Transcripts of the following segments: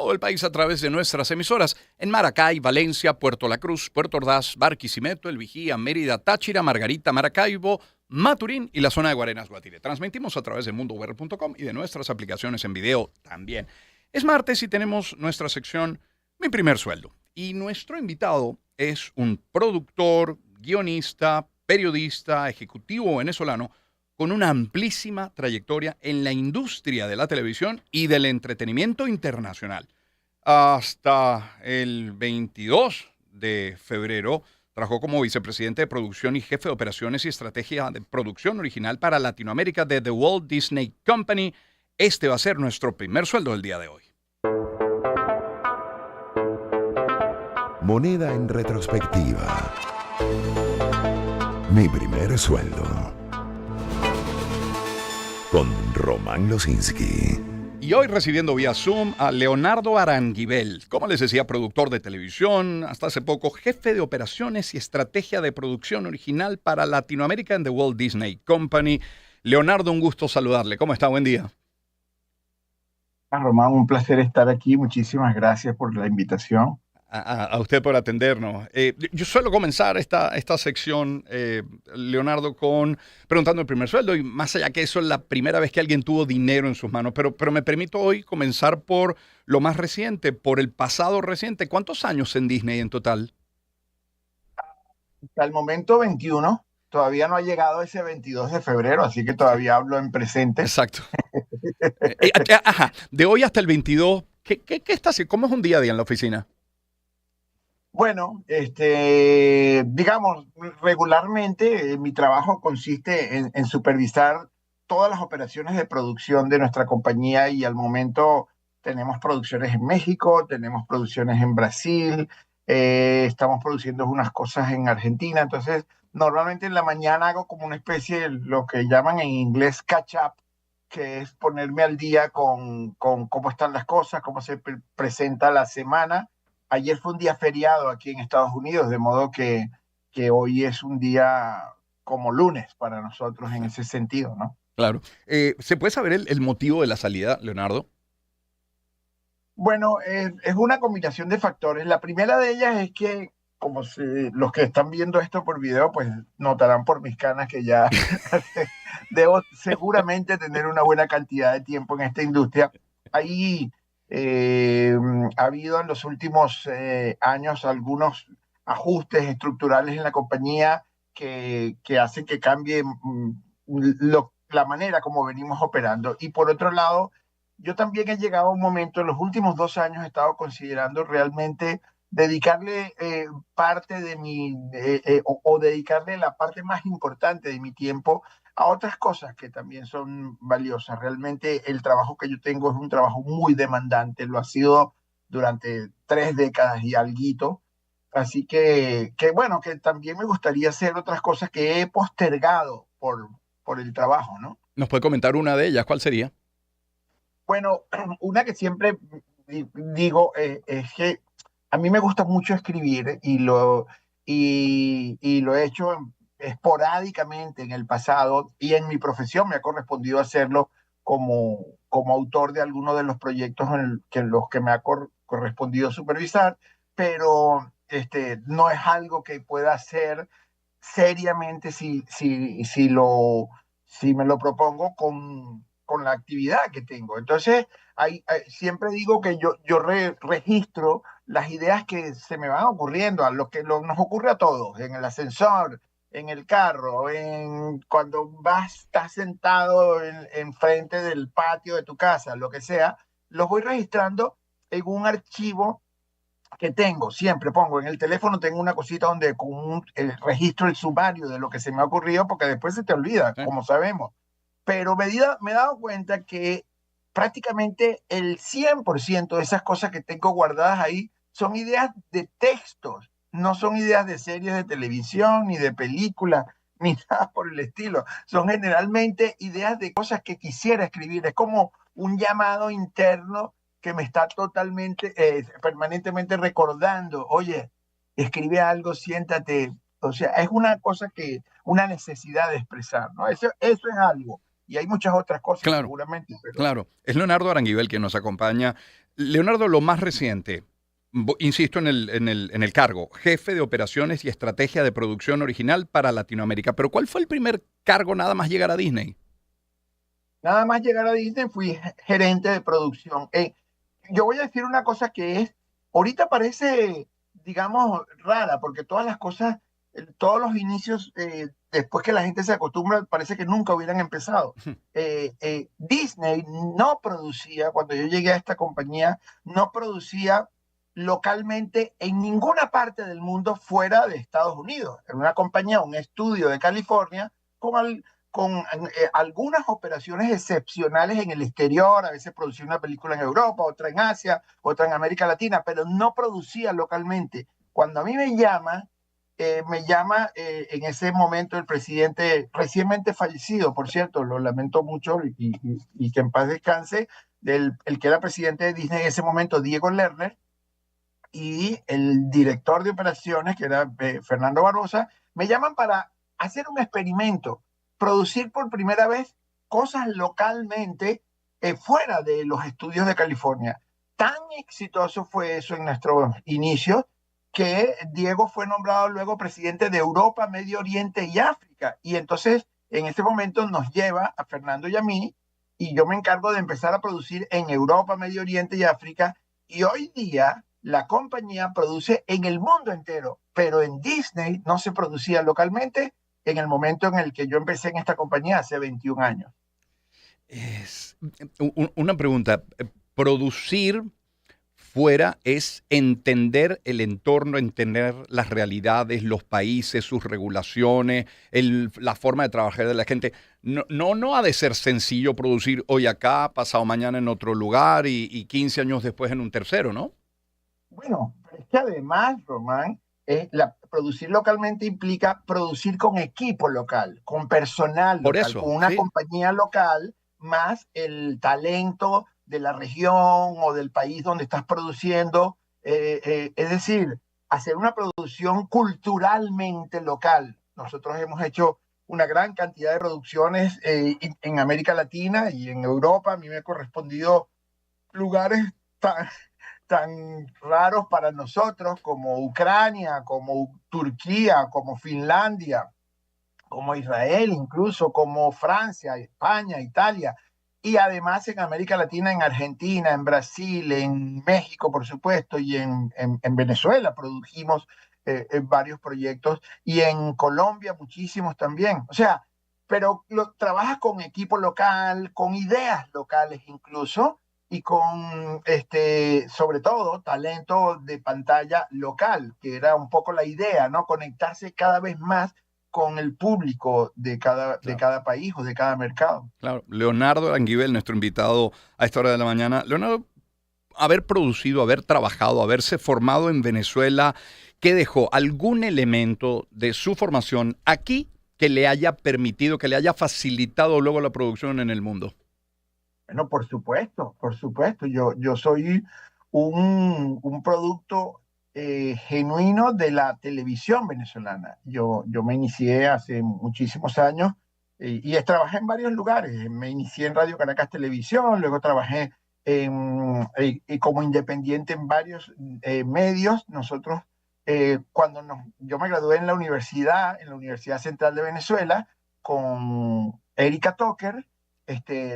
todo el país a través de nuestras emisoras en Maracay, Valencia, Puerto La Cruz, Puerto Ordaz, Barquisimeto, El Vigía, Mérida, Táchira, Margarita, Maracaibo, Maturín y la zona de Guarenas, Guatire. Transmitimos a través de mundour.com y de nuestras aplicaciones en video también. Es martes y tenemos nuestra sección Mi Primer Sueldo. Y nuestro invitado es un productor, guionista, periodista, ejecutivo venezolano con una amplísima trayectoria en la industria de la televisión y del entretenimiento internacional. Hasta el 22 de febrero trabajó como vicepresidente de producción y jefe de operaciones y estrategia de producción original para Latinoamérica de The Walt Disney Company. Este va a ser nuestro primer sueldo del día de hoy. Moneda en retrospectiva. Mi primer sueldo. Con Román Losinski. Y hoy recibiendo vía Zoom a Leonardo Aranguibel, como les decía, productor de televisión, hasta hace poco jefe de operaciones y estrategia de producción original para Latinoamérica en The Walt Disney Company. Leonardo, un gusto saludarle. ¿Cómo está? Buen día. Román, un placer estar aquí. Muchísimas gracias por la invitación. A usted por atendernos. Yo suelo comenzar esta sección, Leonardo, preguntando el primer sueldo, y más allá que eso, es la primera vez que alguien tuvo dinero en sus manos, pero me permito hoy comenzar por lo más reciente, por el pasado reciente. ¿Cuántos años en Disney en total? Hasta el momento 21, todavía no ha llegado ese 22 de febrero, así que todavía hablo en presente. Exacto. Ajá, de hoy hasta el 22, ¿qué está haciendo? ¿Cómo es un día a día en la oficina? Bueno, digamos, regularmente mi trabajo consiste en supervisar todas las operaciones de producción de nuestra compañía y al momento tenemos producciones en México, tenemos producciones en Brasil, estamos produciendo unas cosas en Argentina. Entonces, normalmente en la mañana hago como una especie de lo que llaman en inglés catch up, que es ponerme al día con cómo están las cosas, cómo se presenta la semana. Ayer fue un día feriado aquí en Estados Unidos, de modo que hoy es un día como lunes para nosotros en ese sentido, ¿no? Claro. ¿Se puede saber el motivo de la salida, Leonardo? Bueno, es una combinación de factores. La primera de ellas es que, como los que están viendo esto por video, pues notarán por mis canas que ya debo seguramente tener una buena cantidad de tiempo en esta industria. Ahí ha habido en los últimos años algunos ajustes estructurales en la compañía que hacen que cambie la manera como venimos operando. Y por otro lado, yo también he llegado a un momento, en los últimos 2 años he estado considerando realmente dedicarle parte de o dedicarle la parte más importante de mi tiempo a otras cosas que también son valiosas. Realmente el trabajo que yo tengo es un trabajo muy demandante, lo ha sido durante 3 décadas y alguito. Así que bueno, que también me gustaría hacer otras cosas que he postergado por el trabajo, ¿no? ¿Nos puede comentar una de ellas? ¿Cuál sería? Bueno, una que siempre digo es que a mí me gusta mucho escribir y lo he hecho esporádicamente en el pasado y en mi profesión me ha correspondido hacerlo como autor de algunos de los proyectos en los que me ha correspondido supervisar, pero no es algo que pueda hacer seriamente si me lo propongo con la actividad que tengo. Entonces, siempre digo que yo registro las ideas que se me van ocurriendo, a lo que nos ocurre a todos, en el ascensor, en el carro, cuando estás sentado en frente del patio de tu casa, lo que sea, los voy registrando en un archivo que tengo, siempre pongo en el teléfono, tengo una cosita donde registro el sumario de lo que se me ha ocurrido, porque después se te olvida, Sí. como sabemos. Pero me he dado cuenta que prácticamente el 100% de esas cosas que tengo guardadas ahí son ideas de textos, no son ideas de series de televisión, ni de películas, ni nada por el estilo. Son generalmente ideas de cosas que quisiera escribir. Es como un llamado interno que me está permanentemente recordando, oye, escribe algo, siéntate. O sea, es una necesidad de expresar, ¿no? Eso es algo. Y hay muchas otras cosas Claro, seguramente, pero claro. Es Leonardo Aranguibel quien nos acompaña. Leonardo, lo más reciente, insisto en el cargo, jefe de operaciones y estrategia de producción original para Latinoamérica. Pero ¿cuál fue el primer cargo nada más llegar a Disney? Nada más llegar a Disney fui gerente de producción. Yo voy a decir una cosa que es, ahorita parece, digamos, rara, porque todas las cosas, todos los inicios, después que la gente se acostumbra, parece que nunca hubieran empezado. Disney no producía, cuando yo llegué a esta compañía, no producía localmente en ninguna parte del mundo fuera de Estados Unidos. Era una compañía, un estudio de California, con algunas operaciones excepcionales en el exterior. A veces producía una película en Europa, otra en Asia, otra en América Latina, pero no producía localmente. Cuando a mí me llama en ese momento el presidente, recientemente fallecido, por cierto, lo lamento mucho y que en paz descanse, el que era presidente de Disney en ese momento, Diego Lerner, y el director de operaciones, que era Fernando Barbosa, me llaman para hacer un experimento, producir por primera vez cosas localmente fuera de los estudios de California. Tan exitoso fue eso en nuestros inicios que Diego fue nombrado luego presidente de Europa, Medio Oriente y África. Y entonces, en ese momento nos lleva a Fernando y a mí, y yo me encargo de empezar a producir en Europa, Medio Oriente y África. Y hoy día la compañía produce en el mundo entero, pero en Disney no se producía localmente en el momento en el que yo empecé en esta compañía hace 21 años. Es una pregunta. Producir fuera es entender el entorno, entender las realidades, los países, sus regulaciones, la forma de trabajar de la gente. No ha de ser sencillo producir hoy acá, pasado mañana en otro lugar y 15 años después en un tercero, ¿no? Bueno, pero es que además, Román, producir localmente implica producir con equipo local, con personal Por local, eso, con una sí. compañía local, más el talento de la región o del país donde estás produciendo. Es decir, hacer una producción culturalmente local. Nosotros hemos hecho una gran cantidad de producciones en América Latina y en Europa. A mí me ha correspondido lugares tan, tan raros para nosotros como Ucrania, como Turquía, como Finlandia, como Israel, incluso como Francia, España, Italia. Y además en América Latina, en Argentina, en Brasil, en México, por supuesto, y en Venezuela produjimos varios proyectos, y en Colombia muchísimos también. O sea, pero trabajas con equipo local, con ideas locales incluso, y con, sobre todo, talento de pantalla local, que era un poco la idea, ¿no? Conectarse cada vez más con el público de Claro. cada país o de cada mercado. Claro, Leonardo Aranguibel, nuestro invitado a esta hora de la mañana. Leonardo, haber producido, haber trabajado, haberse formado en Venezuela, ¿qué dejó? ¿Algún elemento de su formación aquí que le haya permitido, que le haya facilitado luego la producción en el mundo? Bueno, por supuesto, por supuesto. Yo soy un producto genuino de la televisión venezolana. Yo me inicié hace muchísimos años trabajé en varios lugares. Me inicié en Radio Caracas Televisión, luego trabajé como independiente en varios medios. Nosotros, yo me gradué en la Universidad Central de Venezuela, con Erika Toker.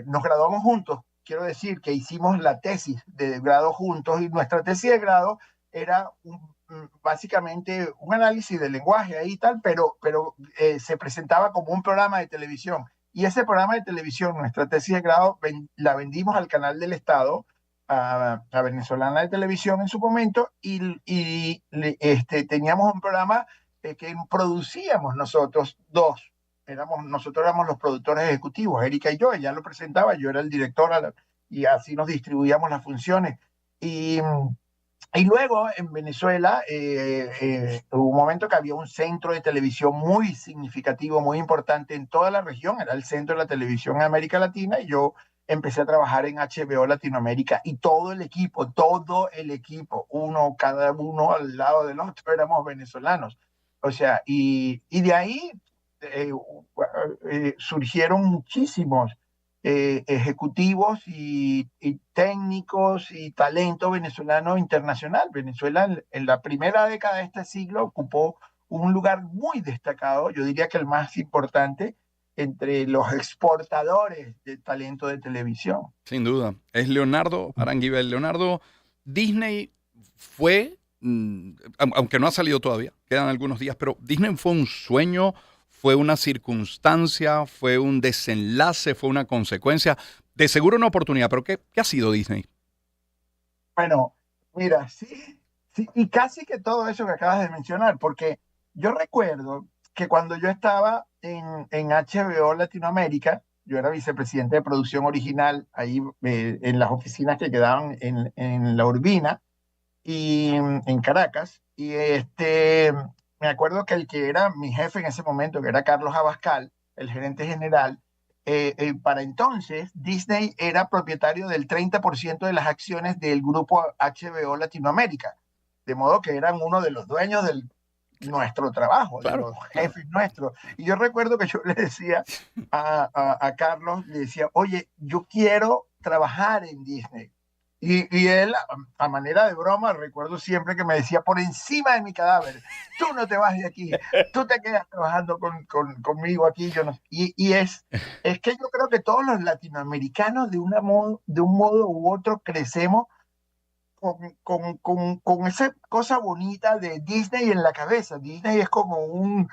Nos graduamos juntos. Quiero decir que hicimos la tesis de grado juntos, y nuestra tesis de grado era básicamente un análisis del lenguaje ahí y tal, pero se presentaba como un programa de televisión. Y ese programa de televisión, nuestra tesis de grado, la vendimos al canal del Estado, a Venezolana de Televisión en su momento, teníamos un programa que producíamos nosotros dos. Nosotros éramos los productores ejecutivos, Erika y yo. Ella lo presentaba, yo era el director, y así nos distribuíamos las funciones. Y, y luego en Venezuela hubo un momento que había un centro de televisión muy significativo, muy importante en toda la región. Era el centro de la televisión en América Latina, y yo empecé a trabajar en HBO Latinoamérica, y todo el equipo, cada uno al lado del otro, éramos venezolanos. O sea, y de ahí surgieron muchísimos ejecutivos y técnicos y talento venezolano internacional. Venezuela en la primera década de este siglo ocupó un lugar muy destacado, yo diría que el más importante, entre los exportadores de talento de televisión. Sin duda. Es Leonardo Aranguibel. Leonardo, Disney fue, aunque no ha salido todavía, quedan algunos días, pero Disney fue un sueño, fue una circunstancia, fue un desenlace, fue una consecuencia. De seguro una oportunidad, pero ¿qué ha sido Disney? Bueno, mira, sí, sí, y casi que todo eso que acabas de mencionar, porque yo recuerdo que cuando yo estaba en HBO Latinoamérica, yo era vicepresidente de producción original ahí en las oficinas que quedaban en La Urbina y en Caracas, y me acuerdo que el que era mi jefe en ese momento, que era Carlos Abascal, el gerente general, para entonces Disney era propietario del 30% de las acciones del grupo HBO Latinoamérica, de modo que eran uno de los dueños de nuestro trabajo, de Claro, los claro. jefes nuestros. Y yo recuerdo que yo le decía a Carlos, le decía, oye, yo quiero trabajar en Disney. Y él, a manera de broma, recuerdo siempre que me decía, por encima de mi cadáver, tú no te vas de aquí, tú te quedas trabajando conmigo aquí. Yo no, es que yo creo que todos los latinoamericanos de un modo u otro crecemos con esa cosa bonita de Disney en la cabeza. Disney es como un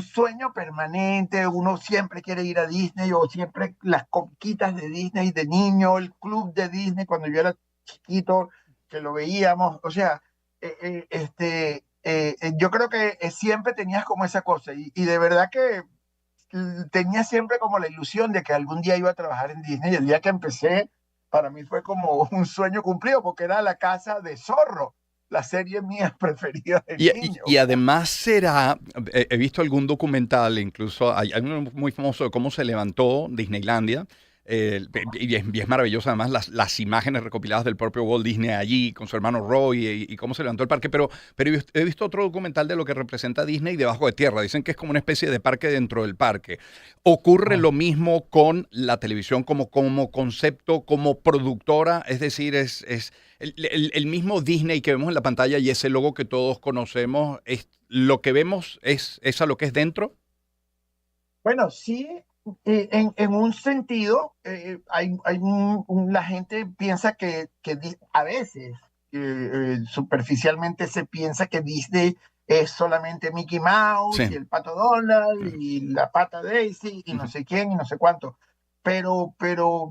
sueño permanente, uno siempre quiere ir a Disney o siempre las conquitas de Disney de niño, el club de Disney cuando yo era chiquito, que lo veíamos, o sea, yo creo que siempre tenías como esa cosa y de verdad que tenía siempre como la ilusión de que algún día iba a trabajar en Disney. El día que empecé, para mí fue como un sueño cumplido, porque era La Casa de Zorro, la serie mía preferida de niño. Y además será, he visto algún documental, incluso hay uno muy famoso de cómo se levantó Disneylandia, y es maravilloso además las imágenes recopiladas del propio Walt Disney allí con su hermano Roy y cómo se levantó el parque, pero he visto otro documental de lo que representa Disney debajo de tierra. Dicen que es como una especie de parque dentro del parque. Ocurre lo mismo con la televisión como concepto, como productora, es decir, es el mismo Disney que vemos en la pantalla y ese logo que todos conocemos, es lo que vemos es a lo que es dentro. Bueno, sí, en un sentido, la gente piensa a veces, superficialmente se piensa que Disney es solamente Mickey Mouse y Sí. el Pato Donald y la Pata Daisy y no sé quién y no sé cuánto. Pero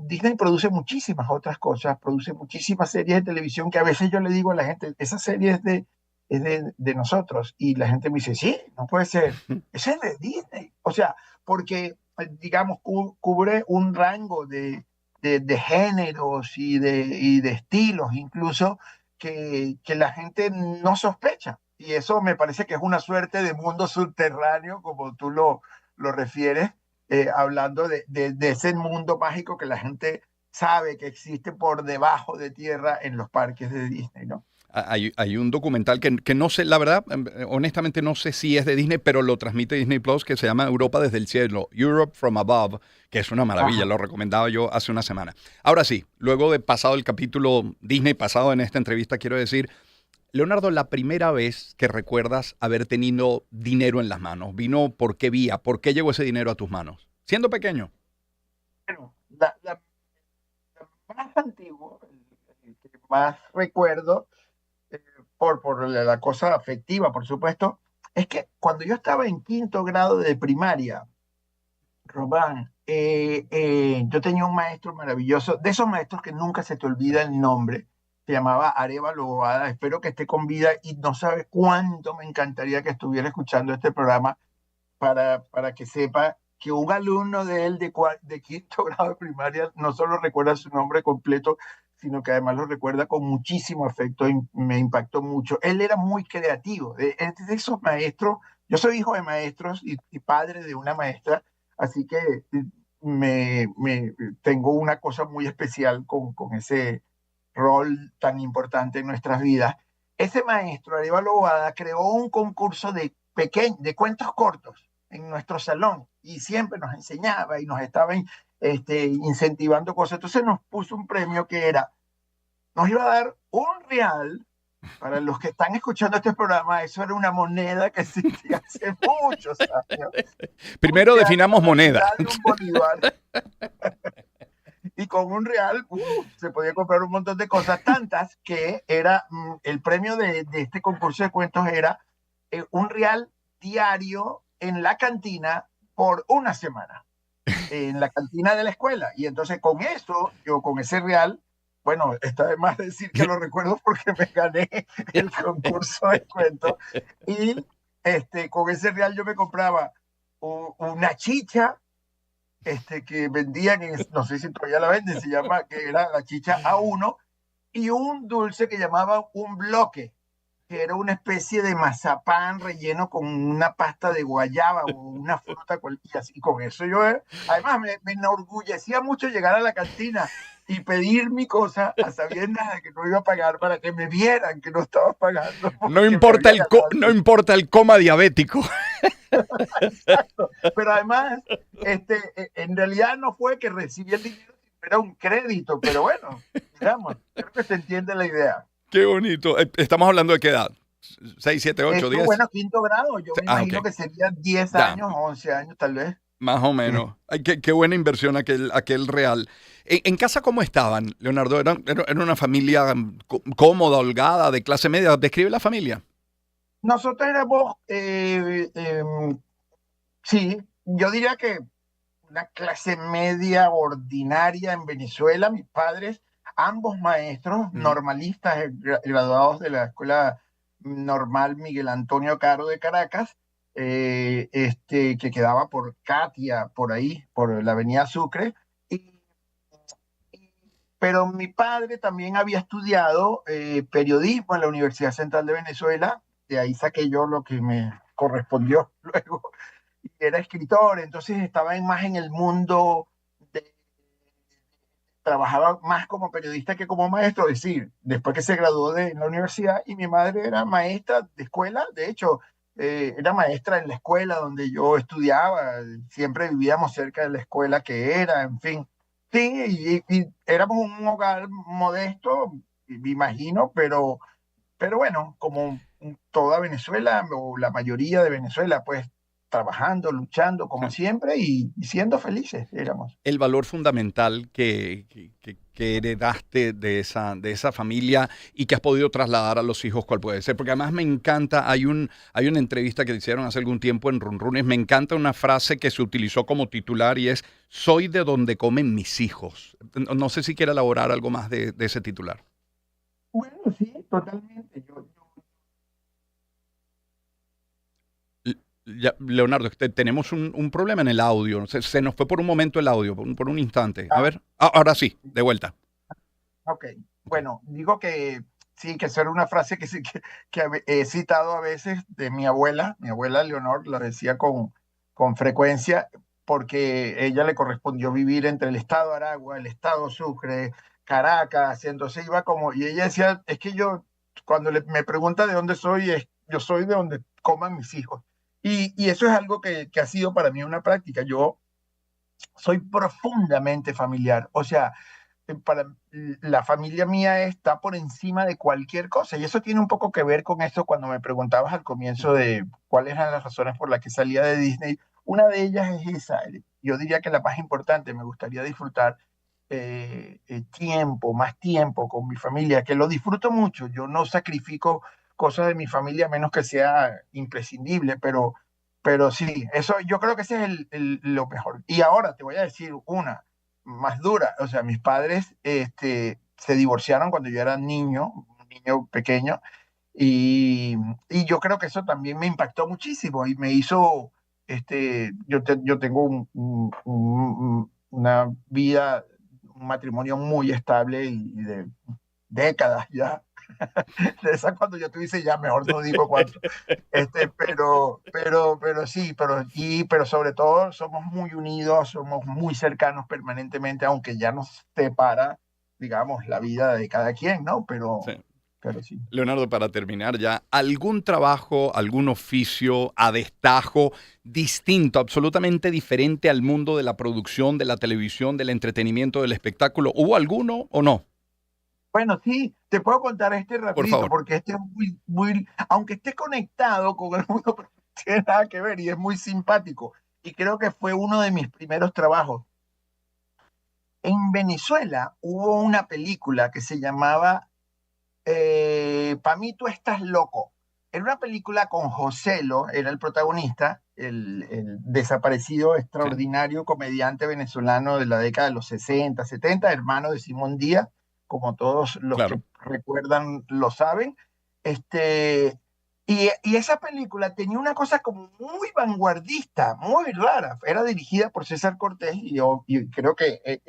Disney produce muchísimas otras cosas, produce muchísimas series de televisión que a veces yo le digo a la gente, esa serie es de nosotros. Y la gente me dice, sí, no puede ser, esa es de Disney. O sea, porque, digamos, cubre un rango de géneros y de estilos, incluso que la gente no sospecha. Y eso me parece que es una suerte de mundo subterráneo, como tú lo refieres, hablando de ese mundo mágico que la gente sabe que existe por debajo de tierra en los parques de Disney, ¿no? Hay un documental que no sé, la verdad, honestamente no sé si es de Disney, pero lo transmite Disney Plus, que se llama Europa desde el cielo, Europe from Above, que es una maravilla, Ajá. lo recomendaba yo hace una semana. Ahora sí, luego de pasado el capítulo Disney, pasado en esta entrevista, quiero decir, Leonardo, la primera vez que recuerdas haber tenido dinero en las manos, ¿vino por qué vía? ¿Por qué llegó ese dinero a tus manos? Siendo pequeño. Bueno, la más antiguo, el que más recuerdo, eh, por la cosa afectiva, por supuesto, es que cuando yo estaba en quinto grado de primaria, Román, yo tenía un maestro maravilloso, de esos maestros que nunca se te olvida el nombre, se llamaba Arévalo Bobada, espero que esté con vida y no sabes cuánto me encantaría que estuviera escuchando este programa para que sepa que un alumno de él de quinto grado de primaria no solo recuerda su nombre completo, sino que además lo recuerda con muchísimo afecto y me impactó mucho. Él era muy creativo, es de esos maestros, yo soy hijo de maestros y padre de una maestra, así que tengo una cosa muy especial con ese rol tan importante en nuestras vidas. Ese maestro, Arévalo Bobada, creó un concurso de cuentos cortos en nuestro salón y siempre nos enseñaba y nos estaba incentivando cosas. Entonces nos puso un premio que era, nos iba a dar R$1. Para los que están escuchando este programa, eso era una moneda que existía hace muchos años. Primero R$1, definamos la moneda. mitad de un bolívar. Y con R$1 se podía comprar un montón de cosas, tantas que era el premio de este concurso de cuentos era R$1 diario en la cantina por una semana, en la cantina de la escuela. Y entonces con eso, yo con ese R$1, bueno, está de más decir que lo recuerdo porque me gané el concurso de cuentos. Y con ese R$1 yo me compraba una chicha que vendían, no sé si todavía la venden, se llama, que era la chicha A1, y un dulce que llamaban un bloque, que era una especie de mazapán relleno con una pasta de guayaba o una fruta, y así con eso yo, además me enorgullecía mucho llegar a la cantina y pedir mi cosa a sabiendas de que no iba a pagar para que me vieran que no estaba pagando. No importa no importa el coma diabético. Exacto. Pero además, en realidad no fue que recibí el dinero, era un crédito, pero bueno, digamos, creo que se entiende la idea. Qué bonito. Estamos hablando de qué edad. 6, 7, 8, 10. Bueno, quinto grado, yo me imagino ok. que sería 10 Ya, años, 11 años tal vez. más o menos. Ay, qué buena inversión aquel real. En casa cómo estaban, Leonardo? ¿Era una familia cómoda, holgada, de clase media? ¿Describe la familia? Nosotros éramos, sí, yo diría que una clase media ordinaria en Venezuela. Mis padres, ambos maestros, normalistas, graduados de la Escuela Normal Miguel Antonio Caro de Caracas, que quedaba por Catia, por ahí, por la avenida Sucre. Y, pero mi padre también había estudiado periodismo en la Universidad Central de Venezuela, de ahí saqué yo lo que me correspondió luego. Era escritor, entonces estaba más en el mundo, trabajaba más como periodista que como maestro, es decir, después que se graduó de la universidad, y mi madre era maestra de escuela, de hecho, era maestra en la escuela donde yo estudiaba, siempre vivíamos cerca de la escuela que era, en fin. Sí, y éramos un hogar modesto, me imagino, pero bueno, como toda Venezuela, o la mayoría de Venezuela, pues trabajando, luchando como siempre y siendo felices éramos. El valor fundamental que heredaste de esa familia y que has podido trasladar a los hijos, ¿cuál puede ser? Porque además me encanta, hay una entrevista que hicieron hace algún tiempo en Runrunes, me encanta una frase que se utilizó como titular y es, soy de donde comen mis hijos. No sé si quiere elaborar algo más de ese titular. Bueno, sí, totalmente. Leonardo, tenemos un problema en el audio. Se nos fue por un momento el audio, por un instante. A ver, ahora sí, de vuelta. Ok, bueno, digo que sí, que esa era una frase que he citado a veces de mi abuela Leonor, la decía con frecuencia, porque ella le correspondió vivir entre el estado Aragua, el estado Sucre, Caracas, entonces iba como, y ella decía, es que yo, cuando me pregunta de dónde soy, yo soy de donde coman mis hijos. Y eso es algo que ha sido para mí una práctica. Yo soy profundamente familiar, o sea, para la familia mía está por encima de cualquier cosa. Y eso tiene un poco que ver con eso cuando me preguntabas al comienzo de cuáles eran las razones por las que salía de Disney. Una de ellas es esa. Yo diría que la más importante, me gustaría disfrutar más tiempo con mi familia, que lo disfruto mucho. Yo no sacrifico cosas de mi familia a menos que sea imprescindible, pero sí, eso yo creo que ese es lo mejor. Y ahora te voy a decir una más dura. O sea, mis padres se divorciaron cuando yo era niño, un niño pequeño, y yo creo que eso también me impactó muchísimo y me hizo, yo tengo una vida, un matrimonio muy estable y de décadas ya. De esa cuando yo te dice ya, mejor no digo cuánto. Pero sí, pero sobre todo somos muy unidos, somos muy cercanos permanentemente, aunque ya nos separa, digamos, la vida de cada quien, ¿no? Sí. pero sí. Leonardo, para terminar ya, ¿algún trabajo, algún oficio a destajo distinto, absolutamente diferente al mundo de la producción, de la televisión, del entretenimiento, del espectáculo? ¿Hubo alguno o no? Bueno, sí, te puedo contar este Por rapidito, favor. porque este es aunque esté conectado con el mundo, pero no tiene nada que ver y es muy simpático. Y creo que fue uno de mis primeros trabajos. En Venezuela hubo una película que se llamaba Pa' mí tú estás loco. Era una película con Joselo, era el protagonista, el desaparecido Sí, extraordinario comediante venezolano de la década de los 60, 70, hermano de Simón Díaz, como todos los que claro. recuerdan lo saben. Este, y esa película tenía una cosa como muy vanguardista, muy rara. Era dirigida por César Cortés y creo que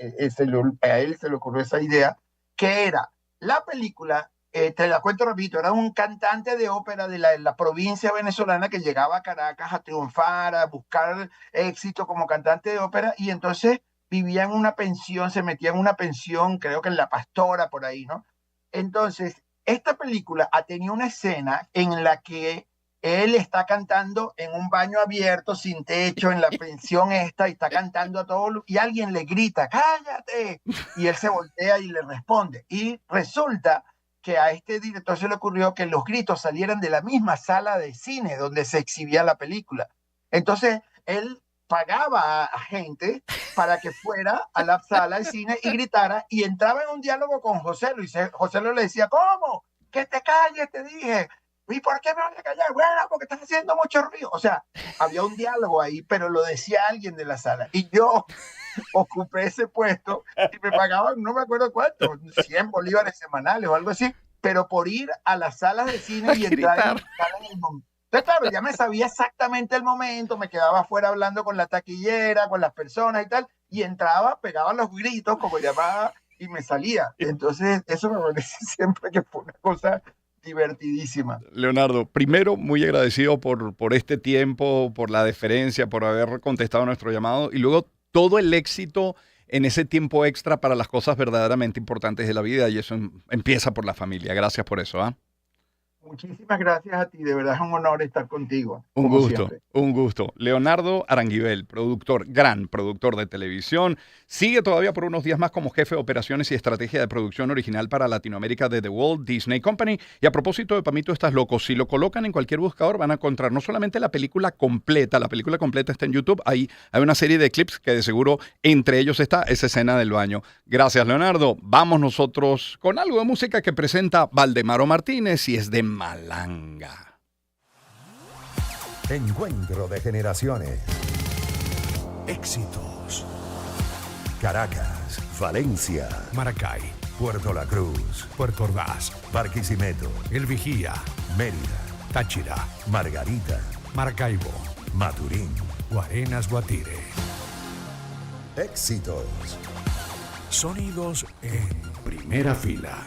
a él se le ocurrió esa idea, que era la película, te la cuento rapidito, era un cantante de ópera de la provincia venezolana que llegaba a Caracas a triunfar, a buscar éxito como cantante de ópera, y entonces vivía en una pensión, se metía en una pensión, creo que en La Pastora, por ahí, ¿no? Entonces, esta película tenía una escena en la que él está cantando en un baño abierto, sin techo, en la pensión esta, y está cantando a todo, y alguien le grita, ¡cállate! Y él se voltea y le responde. Y resulta que a este director se le ocurrió que los gritos salieran de la misma sala de cine donde se exhibía la película. Entonces, él pagaba a gente para que fuera a la sala de cine y gritara, y entraba en un diálogo con José Luis. José Luis le decía, ¿cómo? Que te calles, te dije. ¿Y por qué me voy a callar? Bueno, porque estás haciendo mucho ruido. O sea, había un diálogo ahí, pero lo decía alguien de la sala. Y yo ocupé ese puesto y me pagaban, no me acuerdo cuánto, 100 bolívares semanales o algo así, pero por ir a las salas de cine A y entrar gritar. en el momento. Entonces, claro, ya me sabía exactamente el momento, me quedaba afuera hablando con la taquillera, con las personas y tal, y entraba, pegaba los gritos, como llamaba, y me salía. Entonces, eso me parece siempre que fue una cosa divertidísima. Leonardo, primero, muy agradecido por este tiempo, por la deferencia, por haber contestado nuestro llamado y luego todo el éxito en ese tiempo extra para las cosas verdaderamente importantes de la vida y eso empieza por la familia. Gracias por eso, ¿ah? Muchísimas gracias a ti, de verdad es un honor estar contigo, Un como gusto, siempre. un gusto. Leonardo Aranguibel, productor, gran productor de televisión, sigue todavía por unos días más como jefe de operaciones y estrategia de producción original para Latinoamérica de The Walt Disney Company. Y a propósito de Pamito Estás Loco, si lo colocan en cualquier buscador van a encontrar no solamente la película completa está en YouTube, ahí hay una serie de clips que de seguro entre ellos está esa escena del baño. Gracias, Leonardo. Vamos nosotros con algo de música que presenta Valdemaro Martínez y es de Malanga. Encuentro de generaciones. Éxitos. Caracas, Valencia, Maracay, Puerto La Cruz, Puerto Ordaz, Barquisimeto, El Vigía, Mérida, Táchira, Margarita, Maracaibo, Maturín. Guarenas, Guatire. Éxitos. Sonidos en primera fila.